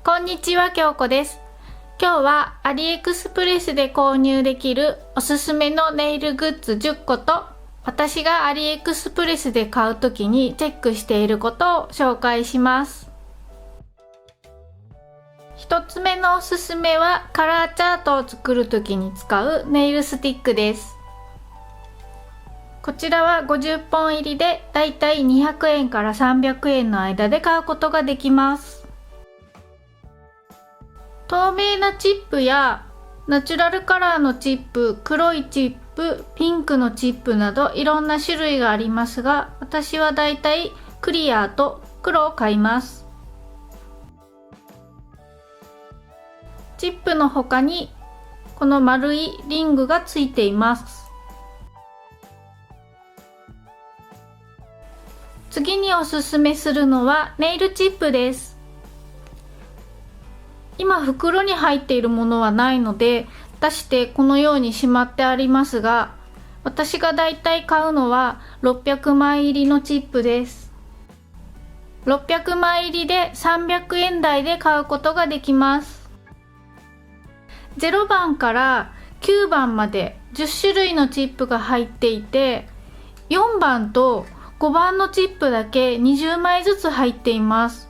こんにちは、京子です。今日はアリエクスプレスで購入できるおすすめのネイルグッズ10個と、私がアリエクスプレスで買うときにチェックしていることを紹介します。1つ目のおすすめはカラーチャートを作るときに使うネイルスティックです。こちらは50本入りでだいたい200円から300円の間で買うことができます。透明なチップやナチュラルカラーのチップ、黒いチップ、ピンクのチップなどいろんな種類がありますが、私はだいたいクリアと黒を買います。チップの他にこの丸いリングがついています。次におすすめするのはネイルチップです。今袋に入っているものはないので出してこのようにしまってありますが、私がだいたい買うのは600枚入りのチップです。600枚入りで300円台で買うことができます。0番から9番まで10種類のチップが入っていて、4番と5番のチップだけ20枚ずつ入っています。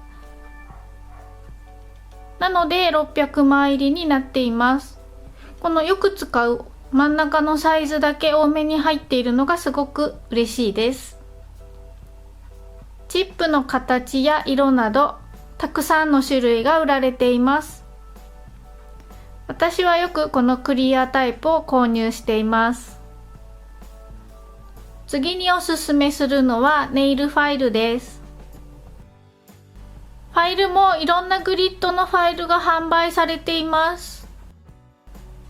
なので600枚入りになっています。このよく使う真ん中のサイズだけ多めに入っているのがすごく嬉しいです。チップの形や色などたくさんの種類が売られています。私はよくこのクリアタイプを購入しています。次におすすめするのはネイルファイルです。ファイルもいろんなグリッドのファイルが販売されています。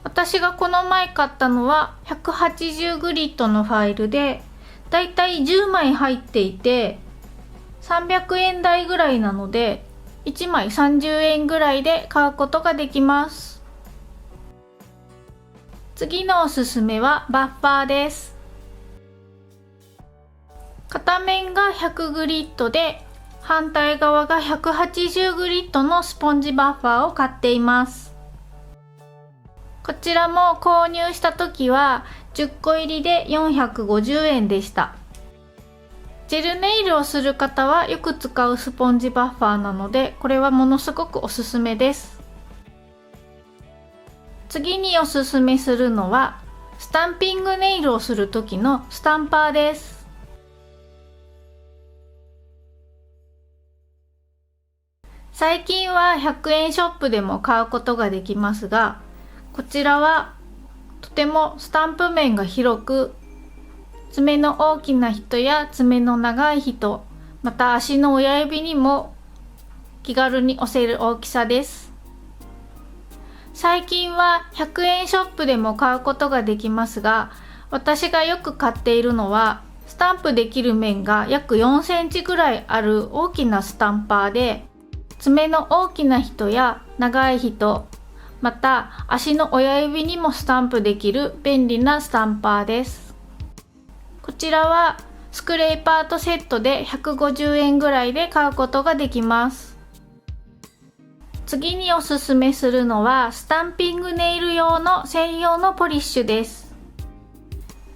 私がこの前買ったのは180グリッドのファイルでだいたい10枚入っていて300円台ぐらいなので1枚30円ぐらいで買うことができます。次のおすすめはバッファーです。片面が100グリッドで反対側が180グリッドのスポンジバッファーを買っています。こちらも購入した時は10個入りで450円でした。ジェルネイルをする方はよく使うスポンジバッファーなので、これはものすごくおすすめです。次におすすめするのはスタンピングネイルをする時のスタンパーです。最近は100円ショップでも買うことができますが、こちらはとてもスタンプ面が広く、爪の大きな人や爪の長い人、また足の親指にも気軽に押せる大きさです。最近は100円ショップでも買うことができますが、私がよく買っているのはスタンプできる面が約4センチぐらいある大きなスタンパーで、爪の大きな人や長い人、また足の親指にもスタンプできる便利なスタンパーです。こちらはスクレーパーとセットで150円ぐらいで買うことができます。次におすすめするのはスタンピングネイル用の専用のポリッシュです。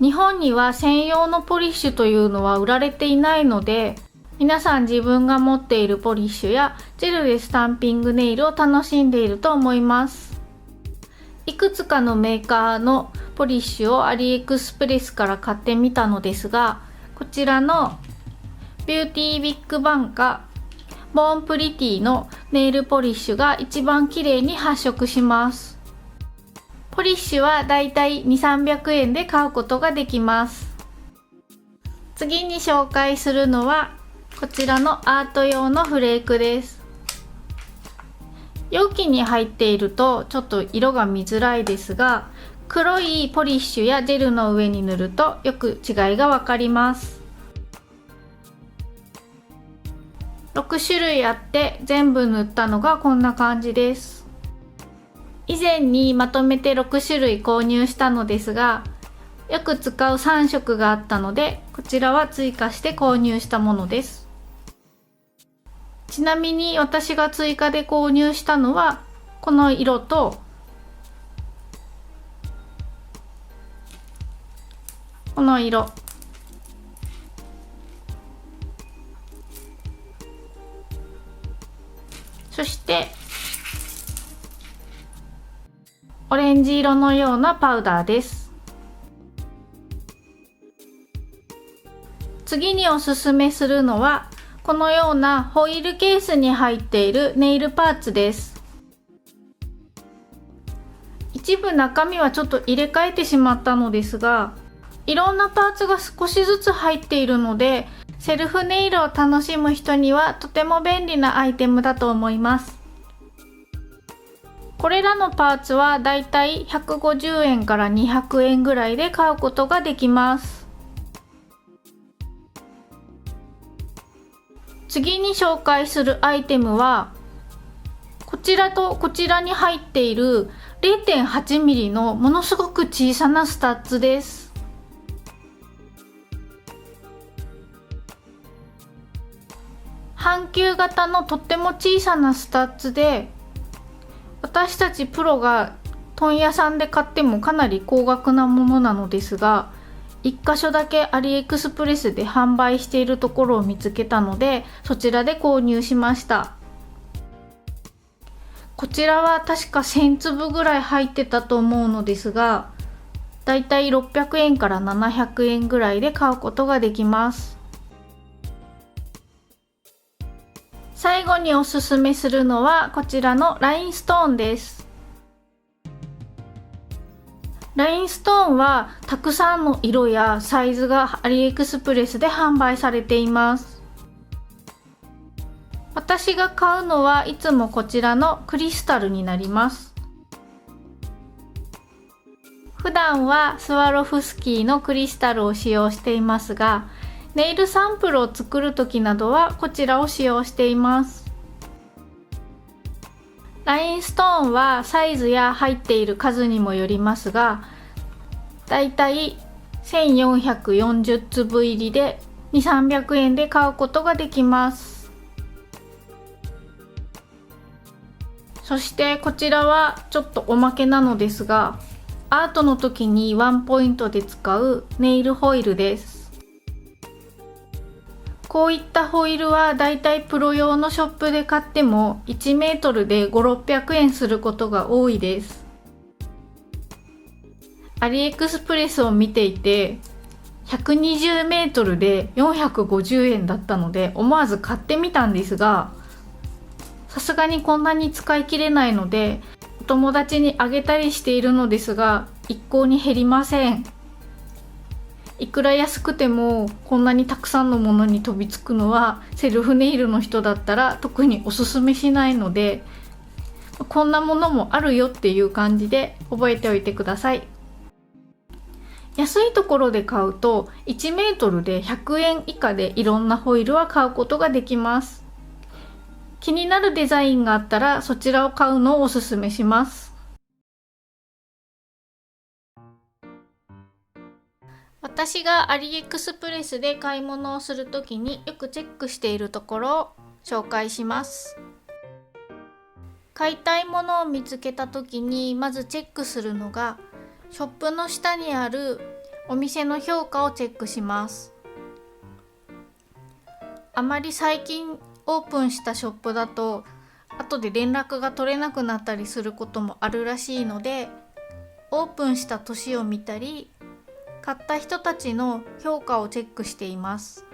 日本には専用のポリッシュというのは売られていないので、皆さん自分が持っているポリッシュやジェルでスタンピングネイルを楽しんでいると思います。いくつかのメーカーのポリッシュをアリエクスプレスから買ってみたのですが、こちらのビューティービッグバンかボーンプリティのネイルポリッシュが一番綺麗に発色します。ポリッシュはだいたい200-300円で買うことができます。次に紹介するのはこちらのアート用のフレークです。容器に入っているとちょっと色が見づらいですが、黒いポリッシュやジェルの上に塗るとよく違いがわかります。6種類あって全部塗ったのがこんな感じです。以前にまとめて6種類購入したのですが、よく使う3色があったので、こちらは追加して購入したものです。ちなみに私が追加で購入したのはこの色とこの色、そしてオレンジ色のようなパウダーです。次におすすめするのはこのようなホイールケースに入っているネイルパーツです。一部中身はちょっと入れ替えてしまったのですが、いろんなパーツが少しずつ入っているので、セルフネイルを楽しむ人にはとても便利なアイテムだと思います。これらのパーツはだいたい150円から200円ぐらいで買うことができます。次に紹介するアイテムはこちらとこちらに入っている 0.8 ミリのものすごく小さなスタッツです。半球型のとっても小さなスタッツで、私たちプロが問屋さんで買ってもかなり高額なものなのですが、1箇所だけアリエクスプレスで販売しているところを見つけたので、そちらで購入しました。こちらは確か1000粒ぐらい入ってたと思うのですが、だいたい600円から700円ぐらいで買うことができます。最後におすすめするのはこちらのラインストーンです。ラインストーンはたくさんの色やサイズがアリエクスプレスで販売されています。私が買うのはいつもこちらのクリスタルになります。普段はスワロフスキーのクリスタルを使用していますが、ネイルサンプルを作る時などはこちらを使用しています。ラインストーンはサイズや入っている数にもよりますが、だいたい1440粒入りで2、300円で買うことができます。そしてこちらはちょっとおまけなのですが、アートの時にワンポイントで使うネイルホイールです。こういったホイールはだいたいプロ用のショップで買っても1メートルで5、600円することが多いです。アリエクスプレスを見ていて120メートルで450円だったので思わず買ってみたんですが、さすがにこんなに使い切れないのでお友達にあげたりしているのですが、一向に減りません。いくら安くてもこんなにたくさんのものに飛びつくのはセルフネイルの人だったら特におすすめしないので、こんなものもあるよっていう感じで覚えておいてください。安いところで買うと1メートルで100円以下でいろんなホイールは買うことができます。気になるデザインがあったらそちらを買うのをおすすめします。私がアリエクスプレスで買い物をするときによくチェックしているところを紹介します。買いたいものを見つけたときにまずチェックするのが、ショップの下にあるお店の評価をチェックします。あまり最近オープンしたショップだと後で連絡が取れなくなったりすることもあるらしいので、オープンした年を見たり買った人たちの評価をチェックしています。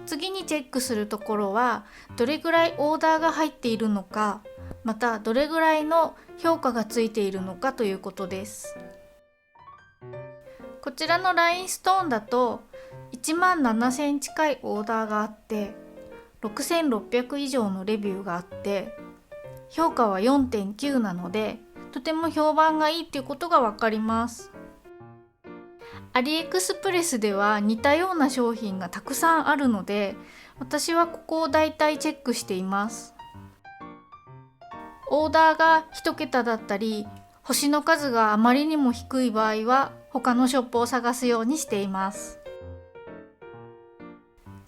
次にチェックするところはどれぐらいオーダーが入っているのか、またどれぐらいの評価がついているのかということです。こちらのラインストーンだと1万7000近いオーダーがあって6600以上のレビューがあって評価は 4.9 なのでとても評判がいいっていうことがわかります。アリエクスプレスでは似たような商品がたくさんあるので、私はここをだいたいチェックしています。オーダーが1桁だったり星の数があまりにも低い場合は他のショップを探すようにしています。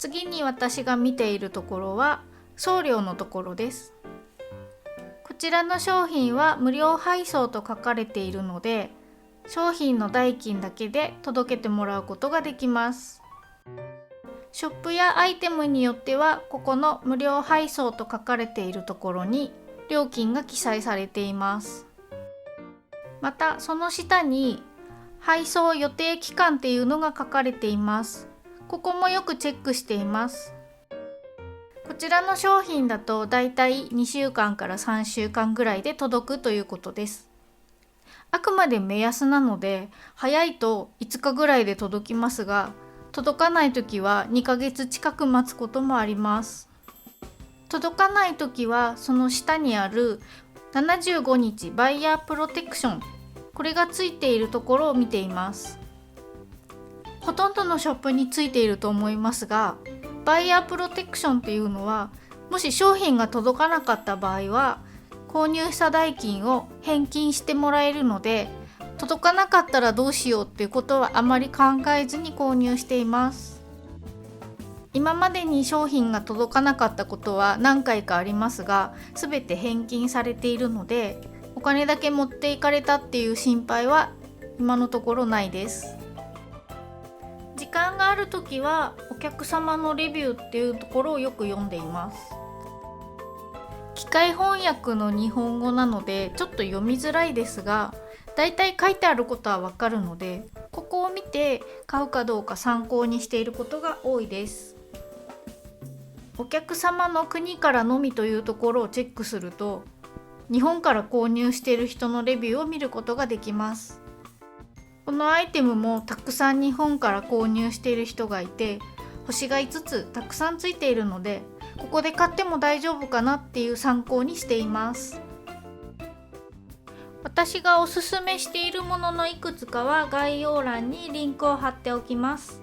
次に私が見ているところは送料のところです。こちらの商品は無料配送と書かれているので、商品の代金だけで届けてもらうことができます。ショップやアイテムによってはここの無料配送と書かれているところに料金が記載されています。またその下に配送予定期間っていうのが書かれています。ここもよくチェックしています。こちらの商品だとだいたい2週間から3週間ぐらいで届くということです。あくまで目安なので、早いと5日ぐらいで届きますが、届かない時は2ヶ月近く待つこともあります。届かない時はその下にある75日バイヤープロテクション、これがついているところを見ています。ほとんどのショップについていると思いますが、バイヤープロテクションっていうのは、もし商品が届かなかった場合は購入した代金を返金してもらえるので、届かなかったらどうしようっていうことはあまり考えずに購入しています。今までに商品が届かなかったことは何回かありますが、全て返金されているので、お金だけ持っていかれたっていう心配は今のところないです。時間がある時はお客様のレビューっていうところをよく読んでいます。機械翻訳の日本語なのでちょっと読みづらいですが、だいたい書いてあることはわかるので、ここを見て買うかどうか参考にしていることが多いです。お客様の国からのみというところをチェックすると、日本から購入している人のレビューを見ることができます。このアイテムもたくさん日本から購入している人がいて、星が5つたくさんついているので、ここで買っても大丈夫かなっていう参考にしています。私がおすすめしているもののいくつかは概要欄にリンクを貼っておきます。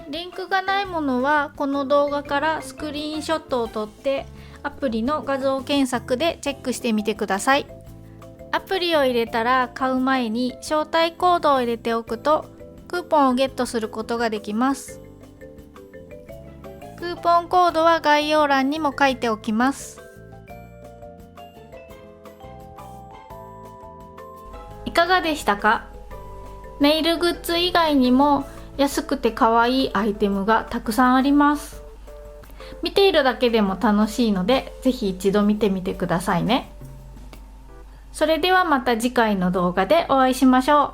リンクがないものはこの動画からスクリーンショットを撮ってアプリの画像検索でチェックしてみてください。アプリを入れたら買う前に招待コードを入れておくとクーポンをゲットすることができます。クーポンコードは概要欄にも書いておきます。いかがでしたか？ネイルグッズ以外にも安くて可愛いアイテムがたくさんあります。見ているだけでも楽しいので、ぜひ一度見てみてくださいね。それではまた次回の動画でお会いしましょう。